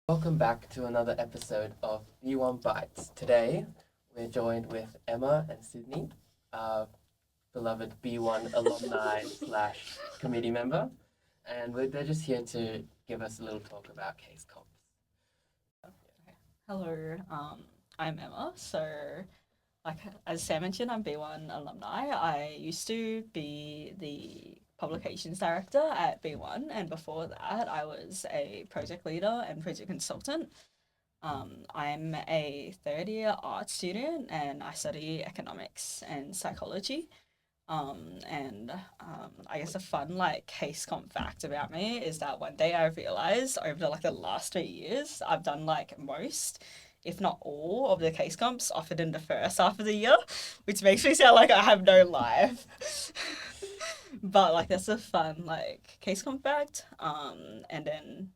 Welcome back to another episode of B1 Bites. Today, we're joined with Emma and Sydney, beloved B1 alumni slash committee member, and they're just here to give us a little talk about case comps. Hello, I'm Emma. Like as Sam mentioned, I'm B1 alumni. I used to be the publications director at B1, and before that, I was a project leader and project consultant. I'm a third year art student, and I study economics and psychology. I guess a fun case comp fact about me is that one day I realized over the last 3 years I've done most, if not all, of the case comps offered in the first half of the year, which makes me sound like I have no life. But that's a fun case comp fact. And then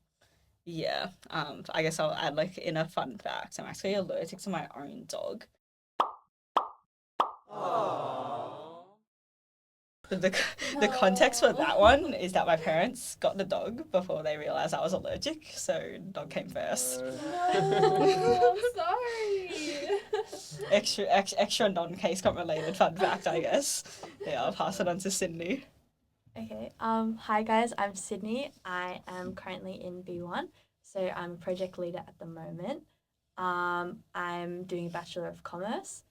yeah, I guess I'll add in a fun fact. I'm actually allergic to my own dog. The context for that one is that my parents got the dog before they realized I was allergic, so dog came first. No, I'm sorry. Extra non-case comp related fun fact, I guess. Yeah, I'll pass it on to Sydney. Okay. Hi guys, I'm Sydney. I am currently in B1, so I'm a project leader at the moment. I'm doing a Bachelor of Commerce,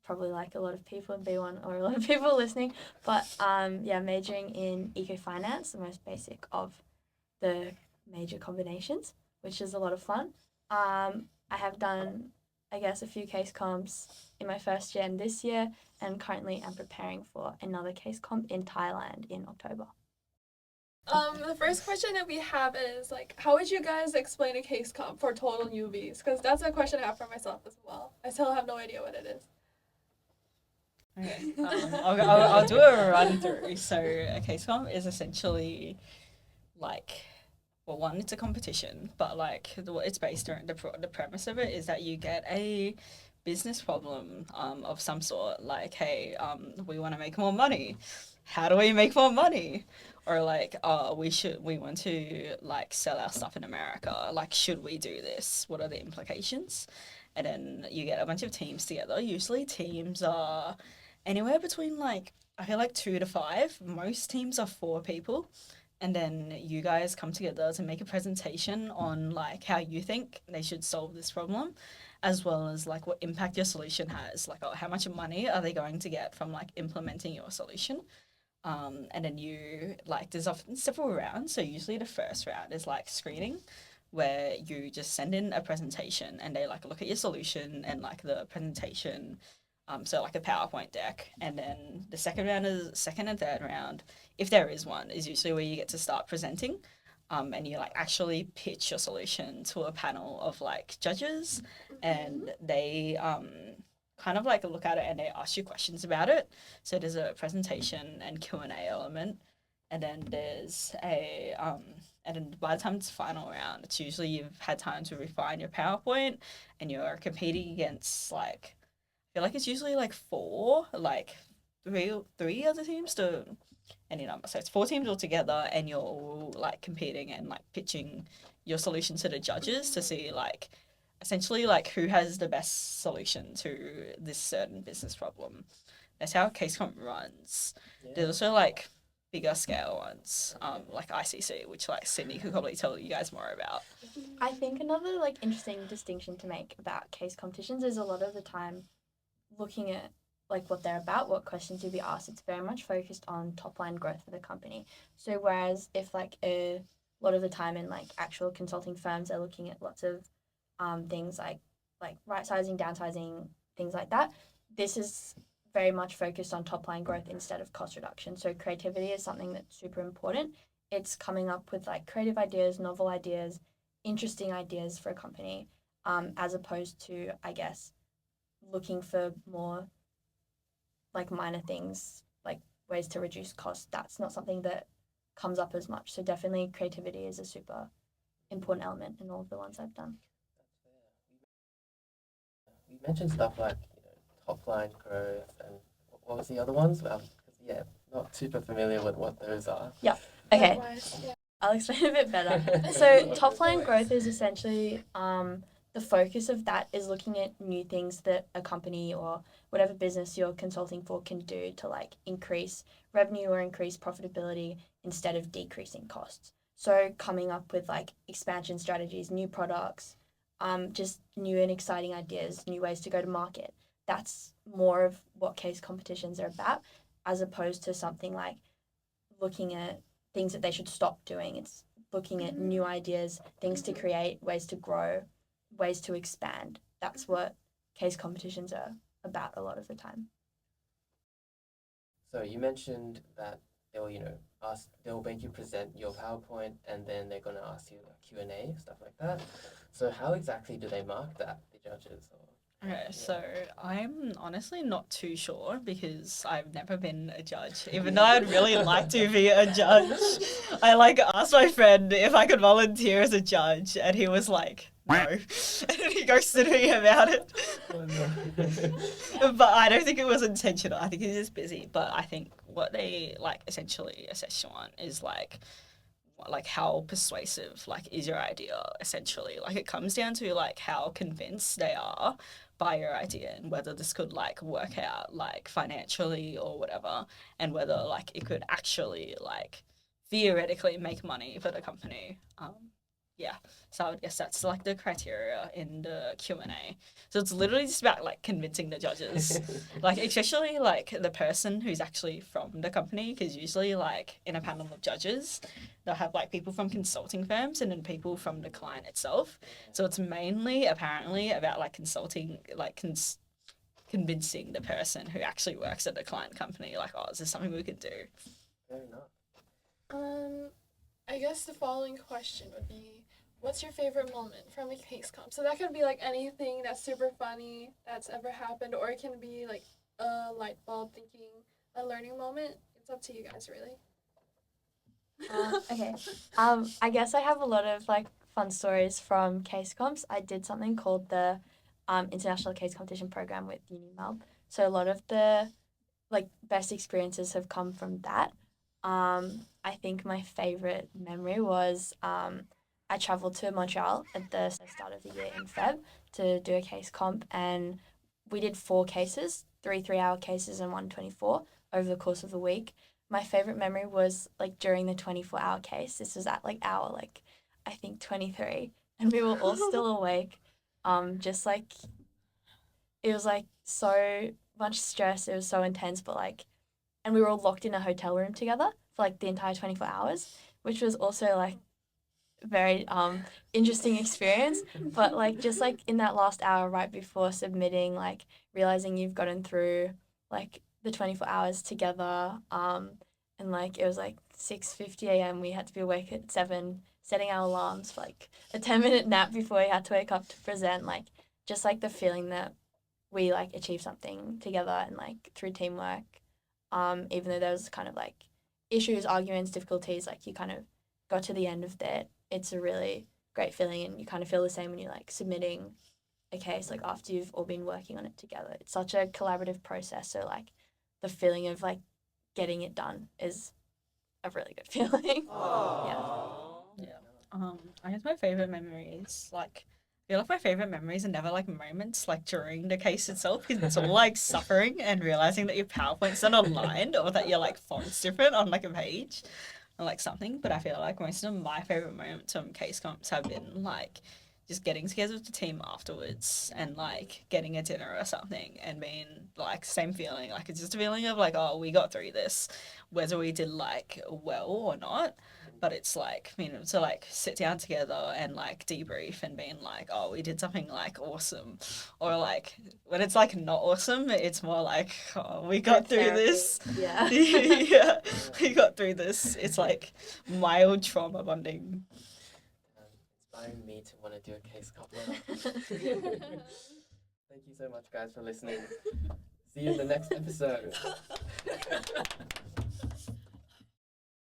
probably like a lot of people in B1 or a lot of people listening, but majoring in eco-finance, the most basic of the major combinations, which is a lot of fun. I have done, I guess, a few case comps in my first year and this year, and currently I'm preparing for another case comp in Thailand in October. The first question that we have is how would you guys explain a case comp for total newbies? Because that's a question I have for myself as well. I still have no idea what it is. Okay, I'll do a run through. So a case comp is essentially well, one, it's a competition, but what it's based on, the premise of it is that you get a business problem of some sort, hey, we want to make more money. How do we make more money? Or we want to sell our stuff in America. Should we do this? What are the implications? And then you get a bunch of teams together. Usually teams are anywhere between I feel 2 to 5. Most teams are 4 people. And then you guys come together to make a presentation on how you think they should solve this problem, as well as what impact your solution has, how much money are they going to get from implementing your solution. And then there's often several rounds. So usually the first round is screening, where you just send in a presentation and they look at your solution and the presentation, so a PowerPoint deck. And then the second and third round, if there is one, is usually where you get to start presenting, and you actually pitch your solution to a panel of judges, and they kind of look at it and they ask you questions about it. So there's a presentation and Q&A element, and then there's and then by the time it's final round, it's usually you've had time to refine your PowerPoint and you're competing against I feel it's usually 4, three other teams to any number. So it's 4 teams altogether, and you're all competing and pitching your solution to the judges to see essentially who has the best solution to this certain business problem. That's how a case comp runs. Yeah. There's also bigger scale ones, like ICC, which Sydney could probably tell you guys more about. I think another interesting distinction to make about case competitions is a lot of the time looking at what they're about, what questions you'll be asked, it's very much focused on top line growth for the company. So whereas if a lot of the time in actual consulting firms are looking at lots of things like right sizing, downsizing, things like that, this is very much focused on top line growth instead of cost reduction. So creativity is something that's super important. It's coming up with creative ideas, novel ideas, interesting ideas for a company, as opposed to, I guess, looking for more minor things, ways to reduce costs. That's not something that comes up as much. So definitely creativity is a super important element in all of the ones I've done. We mentioned stuff top line growth, and what was the other ones? Not super familiar with what those are. Yeah. Okay. I'll explain a bit better. So top line growth is essentially the focus of that is looking at new things that a company or whatever business you're consulting for can do to like increase revenue or increase profitability instead of decreasing costs. So coming up with like expansion strategies, new products, just new and exciting ideas, new ways to go to market. That's more of what case competitions are about, as opposed to something like looking at things that they should stop doing. It's looking at new ideas, things to create, ways to grow, ways to expand. That's what case competitions are about a lot of the time. So you mentioned that they'll, they'll make you present your PowerPoint and then they're going to ask you a Q&A, stuff like that. So how exactly do they mark that, the judges? Okay, so I'm honestly not too sure because I've never been a judge, even though I'd really like to be a judge. I like asked my friend if I could volunteer as a judge, and he was like, no. And he ghosted me about it. Oh, no. But I don't think it was intentional. I think he's just busy. But I think what they like essentially assess you on is like how persuasive like is your idea essentially. Like it comes down to like how convinced they are by your idea and whether this could like work out like financially or whatever, and whether like it could actually like theoretically make money for the company. Yeah, so I would guess that's like the criteria in the Q&A. So it's literally just about like convincing the judges, like especially like the person who's actually from the company, because usually like in a panel of judges they'll have like people from consulting firms and then people from the client itself. So it's mainly apparently about like consulting, like convincing the person who actually works at the client company, like, oh, is this something we could do? Fair enough. I guess the following question would be, what's your favorite moment from a case comp? So that could be like anything that's super funny that's ever happened, or it can be like a light bulb thinking, a learning moment. It's up to you guys, really. Okay. I guess I have a lot of like fun stories from case comps. I did something called the International Case Competition Program with Unimelb. So a lot of the like best experiences have come from that. I think my favorite memory was I traveled to Montreal at the start of the year in Feb to do a case comp, and we did 4 cases, 3 3-hour cases and 1 24 over the course of the week. My favorite memory was like during the 24-hour case. This was at like hour like I think 23, and we were all still awake. Just like it was like so much stress. It was so intense, but like, and we were all locked in a hotel room together for like the entire 24 hours, which was also like very interesting experience. But like just like in that last hour right before submitting, like realizing you've gotten through like the 24 hours together, and like it was like 6:50 a.m. We had to be awake at 7, setting our alarms for like a 10-minute nap before we had to wake up to present. Like just like the feeling that we like achieved something together and like through teamwork, even though there was kind of like issues, arguments, difficulties, like you kind of got to the end of that. It's a really great feeling, and you kind of feel the same when you're like submitting a case like after you've all been working on it together. It's such a collaborative process, so like the feeling of like getting it done is a really good feeling. Yeah. I guess my favorite memories, like, I feel like my favorite memories are never like moments like during the case itself, because it's all like suffering and realizing that your PowerPoint's not aligned or that your like font's different on like a page or like something. But I feel like most of my favorite moments from case comps have been like just getting together with the team afterwards and like getting a dinner or something and being like same feeling, like it's just a feeling of like, oh, we got through this, whether we did like well or not. But it's like, you know, to like sit down together and like debrief and being like, oh, we did something like awesome, or like when it's like not awesome, it's more like, oh, we got through this. Yeah. Yeah, we got through this. It's like mild trauma bonding. Inspiring me to want to do a case comp. Thank you so much, guys, for listening. See you in the next episode.